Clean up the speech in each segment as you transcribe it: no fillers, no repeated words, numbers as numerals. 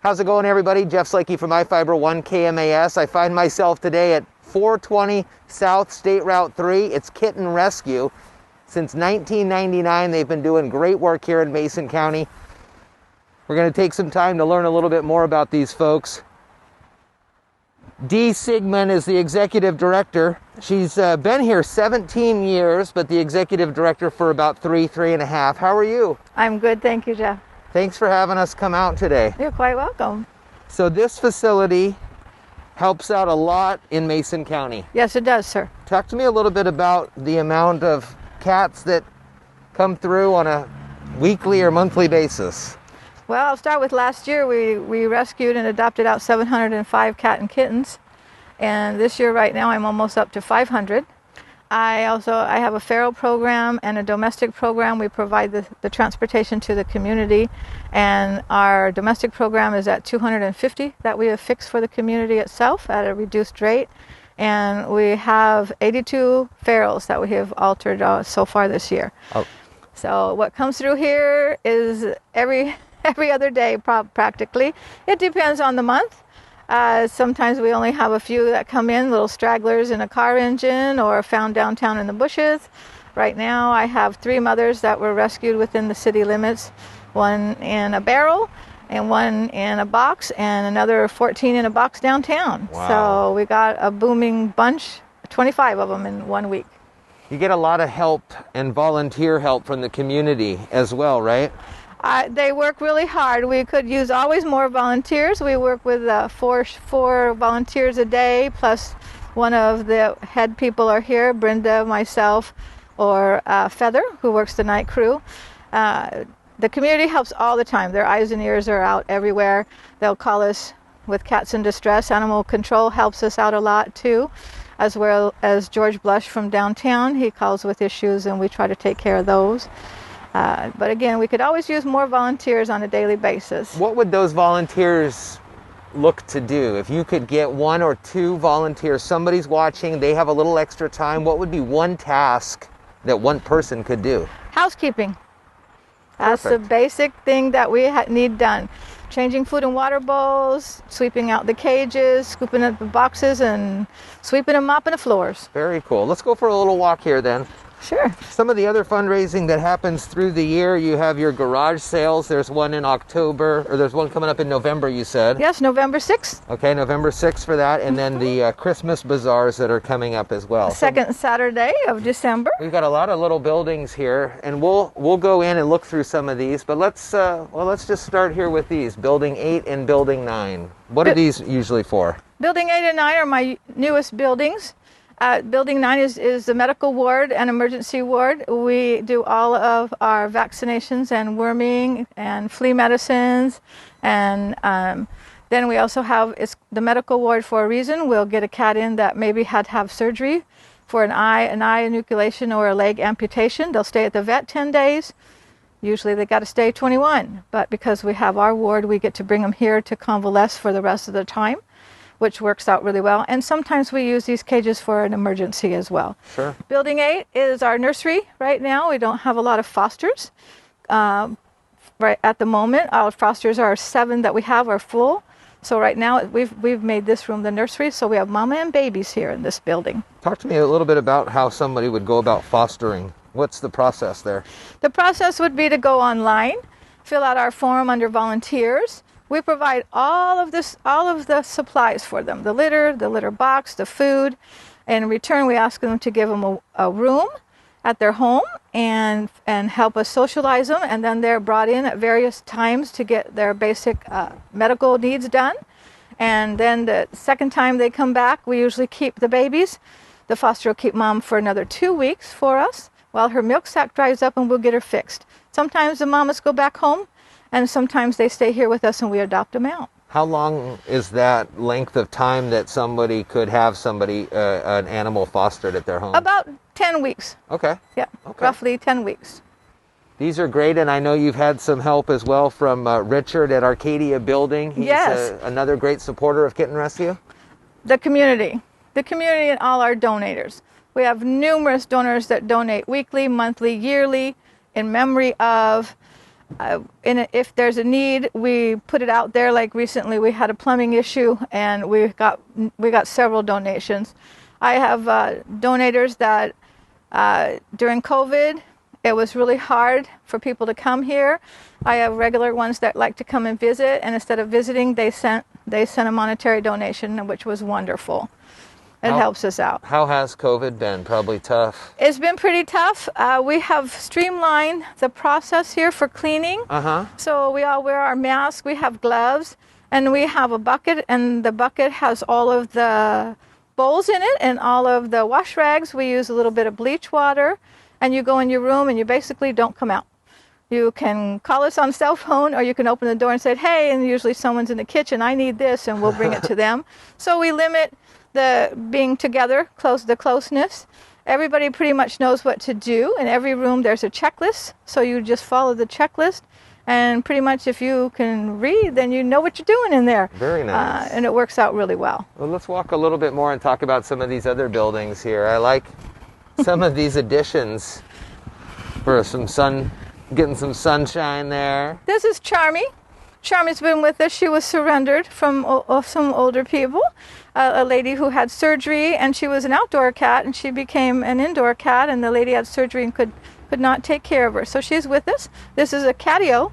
How's it going, everybody? Jeff Slakey from I-Fiber1 KMAS. I find myself today at 420 South State Route 3. It's Kitten Rescue. Since 1999, they've been doing great work here in Mason County. We're going to take some time to learn a little bit more about these folks. Dee Sigmond is the executive director. She's been here 17 years, but the executive director for about three and a half. How are you? I'm good, thank you, Jeff. Thanks for having us come out today. You're quite welcome. So this facility helps out a lot in Mason County. Yes, it does, sir. Talk to me a little bit about the amount of cats that come through on a weekly or monthly basis. Well, I'll start with last year. We rescued and adopted out 705 cat and kittens. And this year, right now, I'm almost up to 500. I have a feral program and a domestic program. We provide the transportation to the community. And our domestic program is at 250 that we have fixed for the community itself at a reduced rate. And we have 82 ferals that we have altered so far this year. Oh. So what comes through here is every other day practically. It depends on the month. Sometimes we only have a few that come in, little stragglers in a car engine or found downtown in the bushes. Right now I have 3 mothers that were rescued within the city limits, one in a barrel and one in a box and another 14 in a box downtown. Wow. So we got a booming bunch, 25 of them in 1 week. You get a lot of help and volunteer help from the community as well, right? They work really hard. We could use always more volunteers. We work with four volunteers a day, plus one of the head people are here, Brenda, myself, or Feather, who works the night crew. The community helps all the time. Their eyes and ears are out everywhere. They'll call us with cats in distress. Animal control helps us out a lot too, as well as George Blush from downtown. He calls with issues and we try to take care of those. But again, we could always use more volunteers on a daily basis. What would those volunteers look to do? If you could get 1 or 2 volunteers, somebody's watching, they have a little extra time, what would be one task that one person could do? Housekeeping. That's the basic thing that we need done. Changing food and water bowls, sweeping out the cages, scooping up the boxes, and sweeping and mopping the floors. Very cool. Let's go for a little walk here then. Sure. Some of the other fundraising that happens through the year, you have your garage sales. There's one in October, or there's one coming up in November, you said. Yes, November 6th. Okay, November 6th for that. And then the Christmas bazaars that are coming up as well. Second Saturday of December. We've got a lot of little buildings here, and we'll go in and look through some of these. But let's just start here with these, Building 8 and Building 9. What are these usually for? Building 8 and 9 are my newest buildings. Building 9 is the medical ward and emergency ward. We do all of our vaccinations and worming and flea medicines. And then we also have the medical ward for a reason. We'll get a cat in that maybe had to have surgery for an eye enucleation or a leg amputation. They'll stay at the vet 10 days. Usually they got to stay 21. But because we have our ward, we get to bring them here to convalesce for the rest of the time, which works out really well. And sometimes we use these cages for an emergency as well. Sure. Building 8 is our nursery right now. We don't have a lot of fosters. Right at the moment, our fosters are 7 that we have are full. So right now we've made this room the nursery, so we have mama and babies here in this building. Talk to me a little bit about how somebody would go about fostering. What's the process there? The process would be to go online, fill out our form under volunteers. We provide all of the supplies for them, the litter box, the food. In return, we ask them to give them a room at their home and help us socialize them. And then they're brought in at various times to get their basic medical needs done. And then the second time they come back, we usually keep the babies. The foster will keep mom for another 2 weeks for us while her milk sac dries up and we'll get her fixed. Sometimes the mamas go back home, and sometimes they stay here with us and we adopt them out. How long is that length of time that somebody could have an animal fostered at their home? About 10 weeks. Okay. Yeah, okay. Roughly 10 weeks. These are great, and I know you've had some help as well from Richard at Arcadia Building. He's another great supporter of Kitten Rescue. The community and all our donators. We have numerous donors that donate weekly, monthly, yearly in memory of If there's a need, we put it out there. Like recently, we had a plumbing issue, and we got several donations. I have donators that during COVID, it was really hard for people to come here. I have regular ones that like to come and visit, and instead of visiting, they sent a monetary donation, which was wonderful. It helps us out. How has COVID been? Probably tough. It's been pretty tough. We have streamlined the process here for cleaning. So we all wear our masks, we have gloves, and we have a bucket, and the bucket has all of the bowls in it and all of the wash rags. We use a little bit of bleach water, and you go in your room and you basically don't come out. You can call us on cell phone, or you can open the door and say, hey, and usually someone's in the kitchen, I need this, and we'll bring it to them. So we limit the being together, the closeness. Everybody pretty much knows what to do. In every room there's a checklist, so you just follow the checklist, and pretty much if you can read, then you know what you're doing in there. Very nice. And it works out really well. Well, let's walk a little bit more and talk about some of these other buildings here. I like some of these additions for getting some sunshine there. This is Charmy. Charmy's been with us. She was surrendered from some older people. A lady who had surgery, and she was an outdoor cat, and she became an indoor cat, and the lady had surgery and could not take care of her. So she's with us. This is a catio.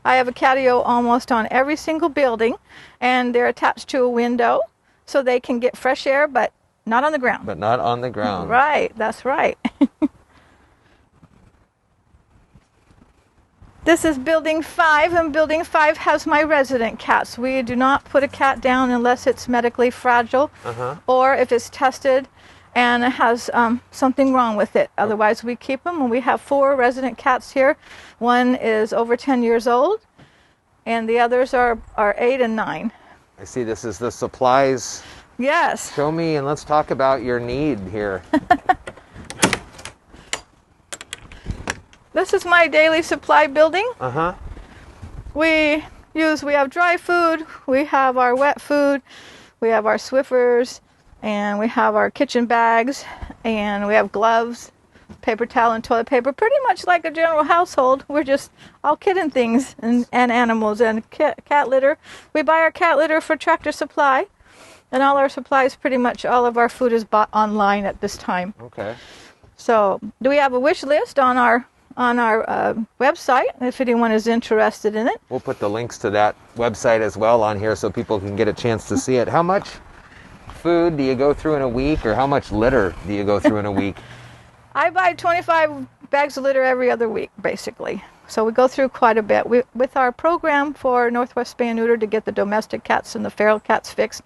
I have a catio almost on every single building, and they're attached to a window so they can get fresh air, but not on the ground. But not on the ground. Right, that's right. This is Building 5, and Building 5 has my resident cats. We do not put a cat down unless it's medically fragile or if it's tested and it has something wrong with it. Otherwise, we keep them, and we have 4 resident cats here. One is over 10 years old, and the others are 8 and 9. I see this is the supplies. Yes. Show me, and let's talk about your need here. This is my daily supply building. We have dry food, we have our wet food, we have our Swiffers, and we have our kitchen bags, and we have gloves, paper towel, and toilet paper. Pretty much like a general household. We're just all kitten things and animals and cat litter. We buy our cat litter for Tractor Supply, and all our supplies, pretty much all of our food is bought online at this time. Okay. So, do we have a wish list on our website if anyone is interested in it? We'll put the links to that website as well on here so people can get a chance to see it. How much food do you go through in a week, or how much litter do you go through in a week? I buy 25 bags of litter every other week, basically. So we go through quite a bit. With our program for Northwest Spay and Neuter to get the domestic cats and the feral cats fixed,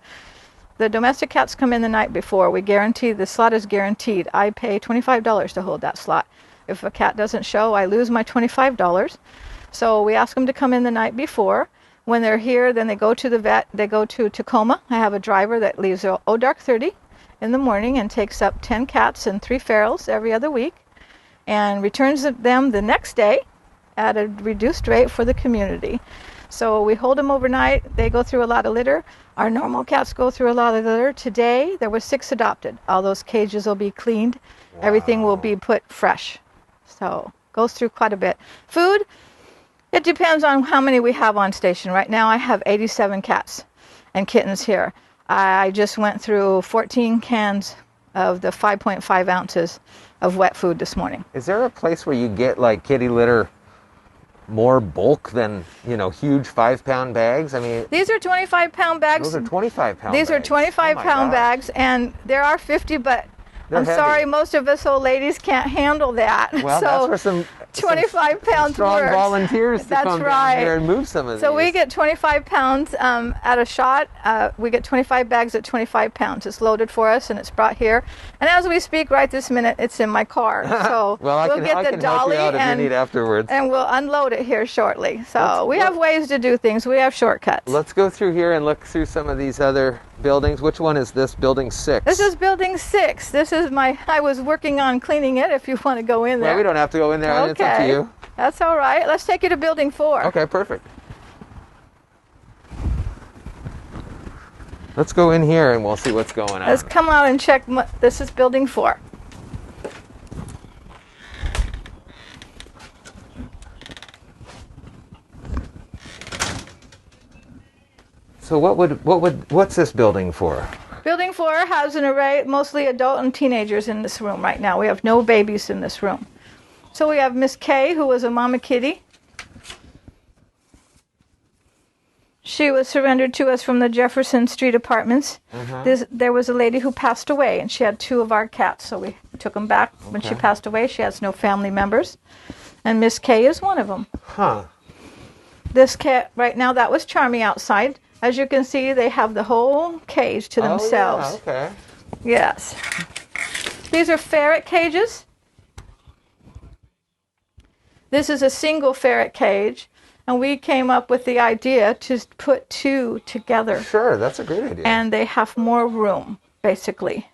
the domestic cats come in the night before. We guarantee the slot is guaranteed. I pay $25 to hold that slot. If a cat doesn't show, I lose my $25. So we ask them to come in the night before. When they're here, then they go to the vet. They go to Tacoma. I have a driver that leaves dark 30 in the morning and takes up 10 cats and 3 ferals every other week and returns them the next day at a reduced rate for the community. So we hold them overnight. They go through a lot of litter. Our normal cats go through a lot of litter. Today, there were 6 adopted. All those cages will be cleaned. Wow. Everything will be put fresh. So goes through quite a bit. Food, it depends on how many we have on station. Right now I have 87 cats and kittens here. I just went through 14 cans of the 5.5 ounces of wet food this morning. Is there a place where you get like kitty litter more bulk than, huge 5-pound bags? I mean, these are 25-pound bags. Those are 25-pound These bags. are 25-pound bags, and there are 50, but I'm sorry, most of us old ladies can't handle that. Well, so that's for some 25 pounds strong worth. volunteers to come down here and move some of these. So we get 25 pounds at a shot. We get 25 bags at 25 pounds. It's loaded for us, and it's brought here. And as we speak right this minute, it's in my car. So we'll get the dolly help you out if you need afterwards. And we'll unload it here shortly. So we have ways to do things. We have shortcuts. Let's go through here and look through some of these other buildings. Which one is this? Building 6. This is Building 6. This is I was working on cleaning it if you want to go in there. Well, we don't have to go in there. Okay. It's up to you. That's all right. Let's take you to Building 4. Okay, perfect. Let's go in here and we'll see what's going on. Let's come out and check. This is Building 4. So what's this building for? Building 4 has an array, mostly adult and teenagers in this room right now. We have no babies in this room. So we have Miss Kay, who was a mama kitty. She was surrendered to us from the Jefferson Street apartments. There was a lady who passed away, and she had 2 of our cats, so we took them back. When she passed away, she has no family members, and Miss Kay is one of them. Huh. This cat, right now, that was Charmy outside. As you can see, they have the whole cage to themselves. Oh, yeah, okay. Yes. These are ferret cages. This is a single ferret cage, and we came up with the idea to put 2 together. Sure, that's a great idea. And they have more room, basically.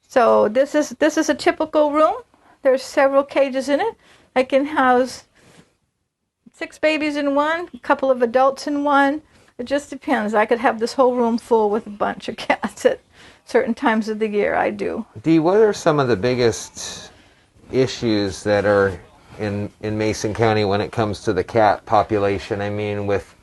So this is a typical room. There's several cages in it. I can house 6 babies in one, a couple of adults in one. It just depends. I could have this whole room full with a bunch of cats at certain times of the year. I do. Dee, what are some of the biggest issues that are in Mason County when it comes to the cat population? I mean, with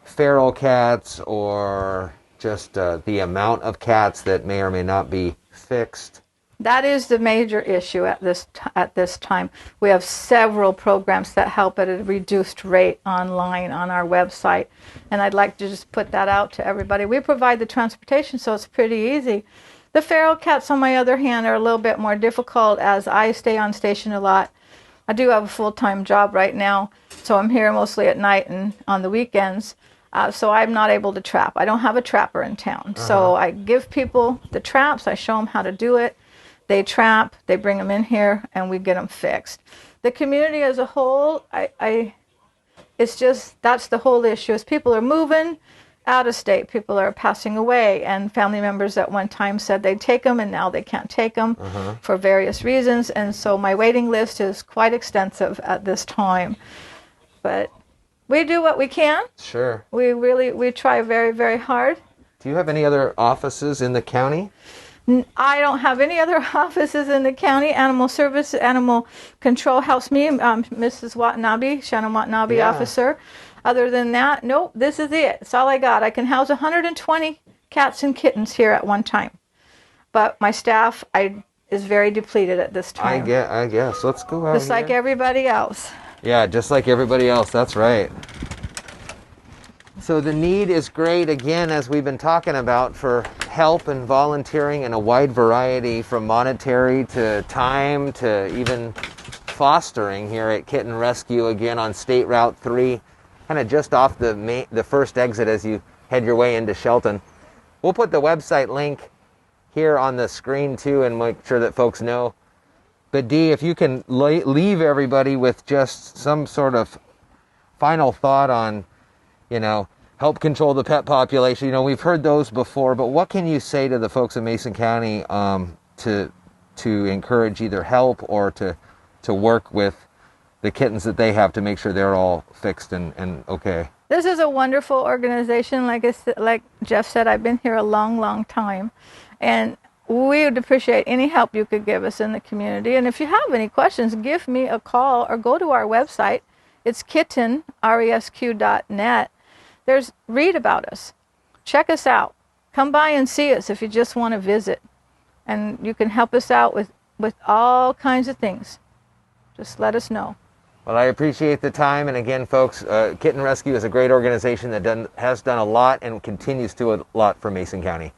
feral cats or just the amount of cats that may or may not be fixed? That is the major issue at this time. We have several programs that help at a reduced rate online on our website, and I'd like to just put that out to everybody. We provide the transportation, so it's pretty easy. The feral cats, on my other hand, are a little bit more difficult as I stay on station a lot. I do have a full-time job right now, so I'm here mostly at night and on the weekends. So I'm not able to trap. I don't have a trapper in town. So I give people the traps. I show them how to do it. They trap, they bring them in here, and we get them fixed. The community as a whole, it's just, that's the whole issue, is people are moving out of state. People are passing away, and family members at one time said they'd take them, and now they can't take them for various reasons. And so my waiting list is quite extensive at this time. But we do what we can. Sure. We try very, very hard. Do you have any other offices in the county? I don't have any other offices in the county. Animal Control helps me, Mrs. Watanabe, Shannon Watanabe officer. Other than that, nope, this is it. It's all I got. I can house 120 cats and kittens here at one time. But my staff is very depleted at this time. I guess. Let's go out Just like everybody else. Yeah, just like everybody else. That's right. So the need is great, again, as we've been talking about, for help and volunteering in a wide variety, from monetary to time to even fostering here at Kitten Rescue, again on State Route 3, kind of just off the first exit as you head your way into Shelton. We'll put the website link here on the screen too, and make sure that folks know. But Dee, if you can leave everybody with just some sort of final thought on, help control the pet population. We've heard those before, but what can you say to the folks in Mason County to encourage either help or to work with the kittens that they have to make sure they're all fixed and okay? This is a wonderful organization. Like Jeff said, I've been here a long, long time, and we would appreciate any help you could give us in the community. And if you have any questions, give me a call or go to our website. It's kitten, resq.net. Read about us. Check us out. Come by and see us if you just want to visit. And you can help us out with all kinds of things. Just let us know. Well, I appreciate the time. And again, folks, Kitten Rescue is a great organization that has done a lot and continues to do a lot for Mason County.